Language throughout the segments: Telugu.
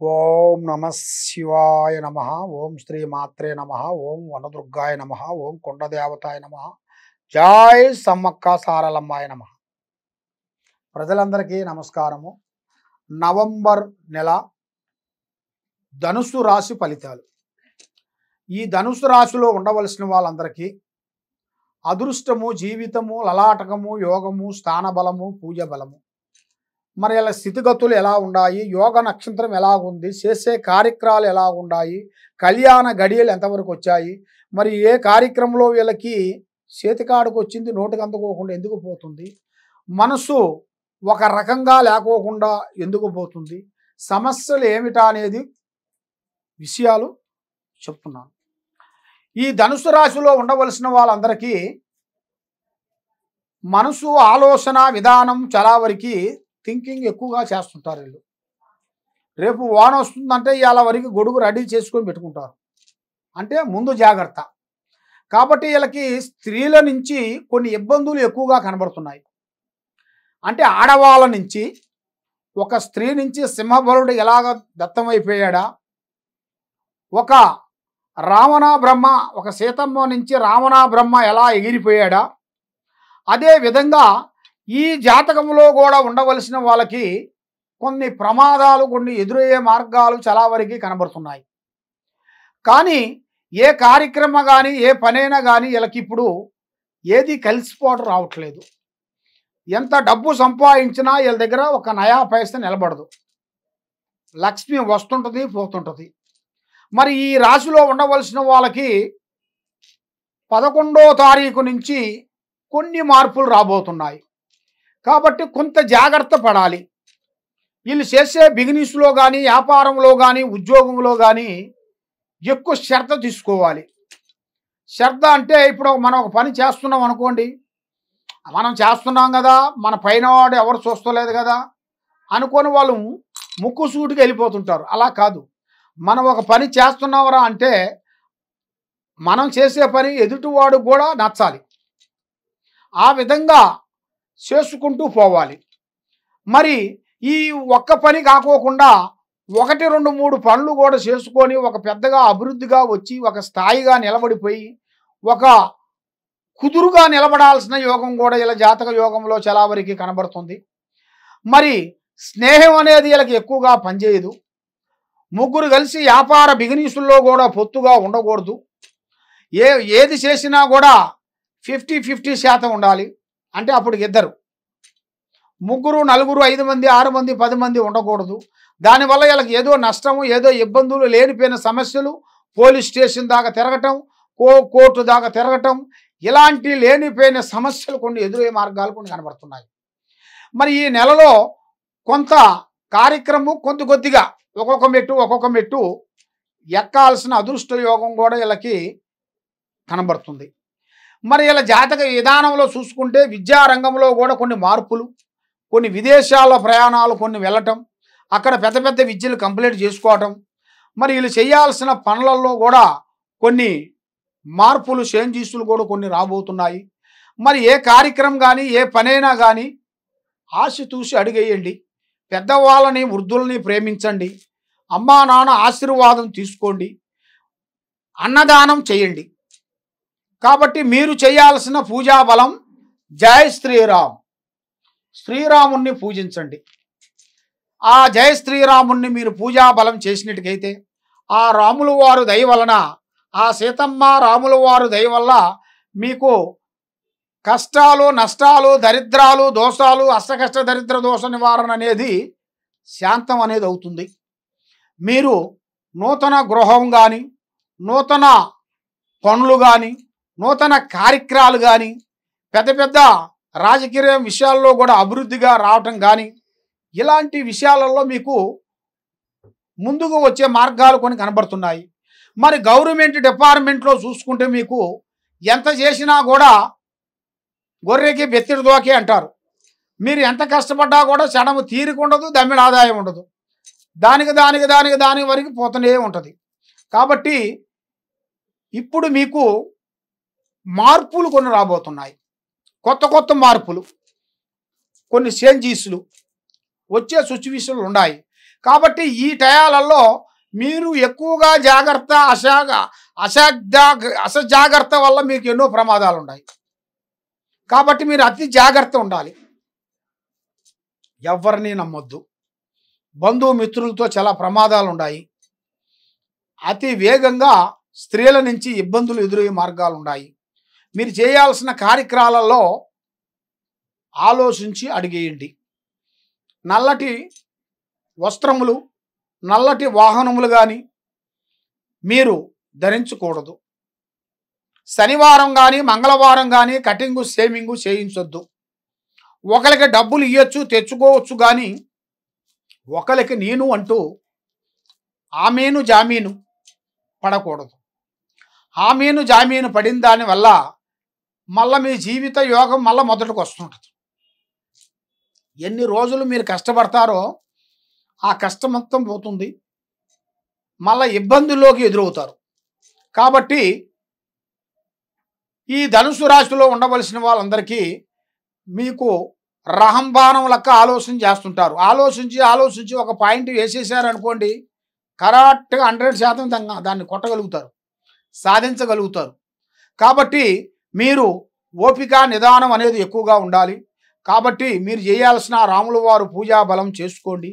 ఓం నమ శివాయ నమ. ఓం శ్రీ మాత్రే నమ. ఓం వనదుర్గాయ నమ. ఓం కొండదేవతాయ నమ. జై సమ్మక్క సారలమ్మాయ నమ. ప్రజలందరికీ నమస్కారము. నవంబర్ నెల ధనుసు రాశి ఫలితాలు. ఈ ధనుసు రాశిలో ఉండవలసిన వాళ్ళందరికీ అదృష్టము, జీవితము, లలాటకము, యోగము, స్థానబలము, పూజ బలము. మరి ఇలా స్థితిగతులు ఎలా ఉన్నాయి, యోగ నక్షత్రం ఎలా ఉంది, చేసే కార్యక్రమాలు ఎలా ఉన్నాయి, కళ్యాణ గడియలు ఎంతవరకు వచ్చాయి, మరి ఏ కార్యక్రమంలో వీళ్ళకి చేతికాడుకు వచ్చింది నోటికి అందుకోకుండా ఎందుకు పోతుంది, మనసు ఒక రకంగా లేకోకుండా ఎందుకు పోతుంది, సమస్యలు ఏమిటా అనేది విషయాలు చెప్తున్నాను. ఈ ధనుసు రాశిలో ఉండవలసిన వాళ్ళందరికీ మనసు, ఆలోచన విధానం చాలా వరకు థింకింగ్ ఎక్కువగా చేస్తుంటారు. వీళ్ళు రేపు వాన వస్తుందంటే ఇవాళ వరకు గొడుగు రెడీ చేసుకొని పెట్టుకుంటారు, అంటే ముందు జాగ్రత్త. కాబట్టి వీళ్ళకి స్త్రీల నుంచి కొన్ని ఇబ్బందులు ఎక్కువగా కనబడుతున్నాయి. అంటే ఆడవాళ్ళ నుంచి, ఒక స్త్రీ నుంచి సింహబలుడు ఎలాగ దత్తమైపోయాడా, ఒక రావణ బ్రహ్మ, ఒక సీతమ్మ నుంచి రావణ బ్రహ్మ ఎలా ఎగిరిపోయాడా, అదే విధంగా ఈ జాతకంలో కూడా ఉండవలసిన వాళ్ళకి కొన్ని ప్రమాదాలు, కొన్ని ఎదురయ్యే మార్గాలు చాలా వరకు కనబడుతున్నాయి. కానీ ఏ కార్యక్రమం కానీ ఏ పనైనా కానీ వీళ్ళకి ఇప్పుడు ఏది కలిసిపోవడం రావట్లేదు. ఎంత డబ్బు సంపాదించినా వీళ్ళ దగ్గర ఒక నయా పైసా నిలబడదు. లక్ష్మి వస్తుంటుంది, పోతుంటుంది. మరి ఈ రాశిలో ఉండవలసిన వాళ్ళకి 11వ తారీఖు నుంచి కొన్ని మార్పులు రాబోతున్నాయి. కాబట్టి కొంత జాగ్రత్త పడాలి. వీళ్ళు చేసే బిజినెస్లో కానీ, వ్యాపారంలో కానీ, ఉద్యోగంలో కానీ ఎక్కువ శ్రద్ధ తీసుకోవాలి. శ్రద్ధ అంటే ఇప్పుడు మనం ఒక పని చేస్తున్నాం అనుకోండి, మనం చేస్తున్నాం కదా, మన పైన వాడు ఎవరు చూస్తలేదు కదా అనుకొని వాళ్ళు ముక్కు సూటికి వెళ్ళిపోతుంటారు. అలా కాదు. మనం ఒక పని చేస్తున్నావరా అంటే మనం చేసే పని ఎదుటివాడు కూడా నచ్చాలి. ఆ విధంగా చేసుకుంటూ పోవాలి. మరి ఈ ఒక్క పని కాకోకుండా 1, 2, 3 పనులు కూడా చేసుకొని ఒక పెద్దగా అభివృద్ధిగా వచ్చి ఒక స్థాయిగా నిలబడిపోయి ఒక కుదురుగా నిలబడాల్సిన యోగం కూడా ఇలా జాతక యోగంలో చాలా వరకు కనబడుతుంది. మరి స్నేహం అనేది వీళ్ళకి ఎక్కువగా పనిచేయదు. ముగ్గురు కలిసి వ్యాపార బిజినెస్లో కూడా పొత్తుగా ఉండకూడదు. ఏది చేసినా కూడా 50-50% ఉండాలి. అంటే అప్పుడు ఇద్దరు, ముగ్గురు, నలుగురు, 5 మంది, 6 మంది, 10 మంది ఉండకూడదు. దానివల్ల వీళ్ళకి ఏదో నష్టము, ఏదో ఇబ్బందులు, లేనిపోయిన సమస్యలు, పోలీస్ స్టేషన్ దాకా తిరగటం, కోర్టు దాకా తిరగటం, ఇలాంటి లేనిపోయిన సమస్యలు కొన్ని ఎదురయ్యే మార్గాలు కొన్ని కనబడుతున్నాయి. మరి ఈ నెలలో కొంత కార్యక్రమం కొద్దిగా ఒక్కొక్క మెట్టు ఎక్కాల్సిన అదృష్ట యోగం కూడా వీళ్ళకి కనబడుతుంది. మరి ఇలా జాతక విధానంలో చూసుకుంటే విద్యారంగంలో కూడా కొన్ని మార్పులు, కొన్ని విదేశాల ప్రయాణాలు కొన్ని వెళ్ళటం, అక్కడ పెద్ద పెద్ద విద్యలు కంప్లీట్ చేసుకోవటం, మరి వీళ్ళు చేయాల్సిన పనులలో కూడా కొన్ని మార్పులు, చేంజెస్లు కూడా కొన్ని రాబోతున్నాయి. మరి ఏ కార్యక్రమం కానీ ఏ పనైనా కానీ ఆశ చూసి అడుగేయండి. పెద్దవాళ్ళని, వృద్ధుల్ని ప్రేమించండి. అమ్మా నాన్న ఆశీర్వాదం తీసుకోండి. అన్నదానం చేయండి. కాబట్టి మీరు చేయాల్సిన పూజా బలం జై శ్రీరామ్. శ్రీరాముణ్ణి పూజించండి. ఆ జై శ్రీరాముణ్ణి మీరు పూజా బలం చేసినట్టుకైతే ఆ రాముల వారు దయ వలన, ఆ సీతమ్మ రాముల వారు దయ వల్ల మీకు కష్టాలు, నష్టాలు, దరిద్రాలు, దోషాలు, అష్టకష్ట దరిద్ర దోష నివారణ అనేది శాంతం అనేది అవుతుంది. మీరు నూతన గృహం కానీ, నూతన పనులు కానీ, నూతన కార్యక్రమాలు కానీ, పెద్ద పెద్ద రాజకీయ విషయాల్లో కూడా అభివృద్ధిగా రావటం కానీ, ఇలాంటి విషయాలలో మీకు ముందుకు వచ్చే మార్గాలు కొన్ని కనబడుతున్నాయి. మరి గవర్నమెంట్ డిపార్ట్మెంట్లో చూసుకుంటే మీకు ఎంత చేసినా కూడా గొర్రెకి బెత్తిడి దోకే అంటారు. మీరు ఎంత కష్టపడ్డా కూడా క్షణము తీరిక ఉండదు, దమ్మిడి ఆదాయం ఉండదు. దాని వరకు పోతూనే ఉంటుంది. కాబట్టి ఇప్పుడు మీకు మార్పులు కొన్ని రాబోతున్నాయి. కొత్త మార్పులు, కొన్ని చేంజెస్లు వచ్చే సిచ్యువేషన్లు ఉన్నాయి. కాబట్టి ఈ టయాలలో మీరు ఎక్కువగా జాగ్రత్త అసజాగ్రత్త వల్ల మీకు ఎన్నో ప్రమాదాలు ఉన్నాయి. కాబట్టి మీరు అతి జాగ్రత్త ఉండాలి. ఎవరిని నమ్మొద్దు. బంధుమిత్రులతో చాలా ప్రమాదాలు ఉన్నాయి. అతి వేగంగా స్త్రీల నుంచి ఇబ్బందులు ఎదురయ్యే మార్గాలు ఉన్నాయి. మీరు చేయాల్సిన కార్యక్రమాలలో ఆలోచించి అడిగేయండి. నల్లటి వస్త్రములు, నల్లటి వాహనములు కానీ మీరు ధరించకూడదు. శనివారం కానీ మంగళవారం కానీ కటింగు షేమింగు చేయించొద్దు. ఒకరికి డబ్బులు ఇవ్వచ్చు, తెచ్చుకోవచ్చు, కానీ ఒకరికి నేను అంటూ ఆమేను జామీను పడకూడదు. ఆమేను జామీను పడిన దానివల్ల మళ్ళీ మీ జీవిత యోగం మళ్ళీ మొదటికి వస్తుంటుంది. ఎన్ని రోజులు మీరు కష్టపడతారో ఆ కష్టం మొత్తం పోతుంది. మళ్ళీ ఇబ్బందుల్లోకి ఎదురవుతారు. కాబట్టి ఈ ధనుసు రాశిలో ఉండవలసిన వాళ్ళందరికీ మీకు రహంబాణం లెక్క ఆలోచన చేస్తుంటారు. ఆలోచించి ఒక పాయింట్ వేసేసారనుకోండి, కరెక్ట్గా 100% దాన్ని కొట్టగలుగుతారు, సాధించగలుగుతారు. కాబట్టి మీరు ఓపిక నిదానం అనేది ఎక్కువగా ఉండాలి. కాబట్టి మీరు చేయాల్సిన రాముల వారు పూజా బలం చేసుకోండి.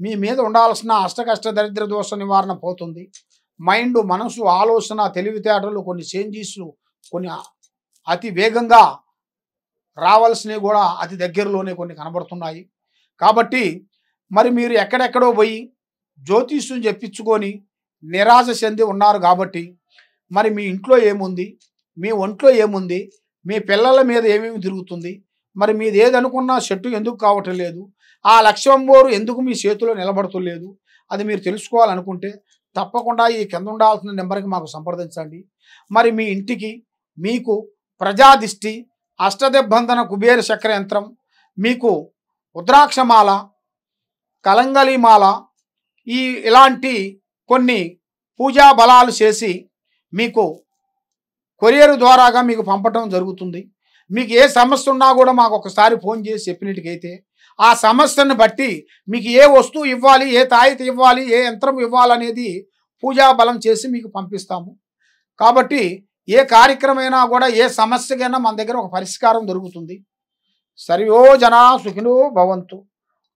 మీ మీద ఉండాల్సిన అష్టకష్ట దరిద్ర దోష నివారణ పోతుంది. మైండ్, మనసు, ఆలోచన, తెలివితేటలు కొన్ని చేంజెస్లు కొన్ని అతి వేగంగా రావాల్సినవి కూడా అతి దగ్గరలోనే కొన్ని కనబడుతున్నాయి. కాబట్టి మరి మీరు ఎక్కడెక్కడో పోయి జ్యోతిష్యం చెప్పించుకొని నిరాశ చెంది ఉన్నారు. కాబట్టి మరి మీ ఇంట్లో ఏముంది, మీ ఒంట్లో ఏముంది, మీ పిల్లల మీద ఏమేమి తిరుగుతుంది, మరి మీది ఏదనుకున్నా చెట్టు ఎందుకు కావటం లేదు, ఆ లక్ష్యం బోరు ఎందుకు మీ చేతిలో నిలబడతలేదు, అది మీరు తెలుసుకోవాలనుకుంటే తప్పకుండా ఈ కింద ఉండాల్సిన నెంబర్కి మాకు సంప్రదించండి. మరి మీ ఇంటికి మీకు ప్రజాదిష్టి, అష్టదిగ్బంధన కుబేర చక్ర యంత్రం, మీకు ఉద్రాక్షమాల, కలంగలిమాల, ఇలాంటి కొన్ని పూజా బలాలు చేసి మీకు కొరియర్ ద్వారాగా మీకు పంపటం జరుగుతుంది. మీకు ఏ సమస్య ఉన్నా కూడా మాకు ఒకసారి ఫోన్ చేసి చెప్పినట్టుకైతే ఆ సమస్యను బట్టి మీకు ఏ వస్తువు ఇవ్వాలి, ఏ తాయిత ఇవ్వాలి, ఏ యంత్రం ఇవ్వాలనేది పూజా బలం చేసి మీకు పంపిస్తాము. కాబట్టి ఏ కార్యక్రమైనా కూడా ఏ సమస్యకైనా మన దగ్గర ఒక పరిష్కారం దొరుకుతుంది. సర్వో జనా సుఖినో భవంతు.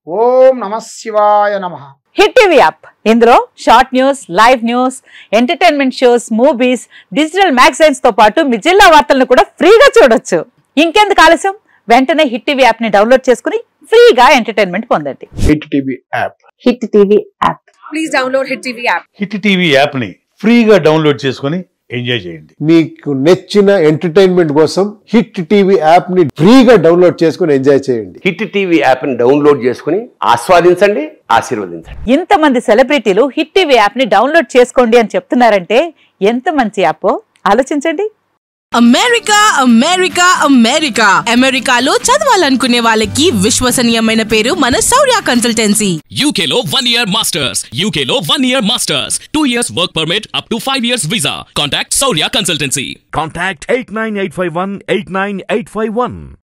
ఓం నమః శివాయ నమః. హిట్ టీవీ యాప్, ఇందులో short news, live news, entertainment shows, movies, digital magazines తో పాటు మీ జిల్లా వార్తలను కూడా ఫ్రీగా చూడొచ్చు. ఇంకెందుకు ఆలస్యం, వెంటనే హిట్ టీవీ యాప్ ని డౌన్లోడ్ చేసుకుని ఫ్రీగా ఎంటర్టైన్మెంట్ పొందండి. Hit TV app. Hit TV app. Please download hit TV app. Hit TV app ని ఫ్రీగా డౌన్లోడ్ చేసుకుని ఎంజాయ్ చేయండి. మీకు నచ్చిన ఎంటర్టైన్మెంట్ కోసం హిట్ టీవీ యాప్ ని ఫ్రీగా డౌన్లోడ్ చేసుకుని ఎంజాయ్ చేయండి. హిట్ టీవీ యాప్ ని డౌన్లోడ్ చేసుకుని ఆస్వాదించండి, ఆశీర్వదించండి. ఇంతమంది సెలబ్రిటీలు హిట్ టీవీ యాప్ ని డౌన్లోడ్ చేసుకోండి అని చెప్తున్నారంటే ఎంత మంచి యాప్ ఆలోచించండి. అమెరికా అమెరికా అమెరికా అమెరికాలో చదవాలనుకునే వాళ్ళకి విశ్వసనీయమైన పేరు మన శౌర్య కన్సల్టెన్సీ. UK లో 1 year masters. UK లో 1 year masters. 2 years work permit up to 5 years visa. Contact Saurya Consultancy. Contact 89851 89851.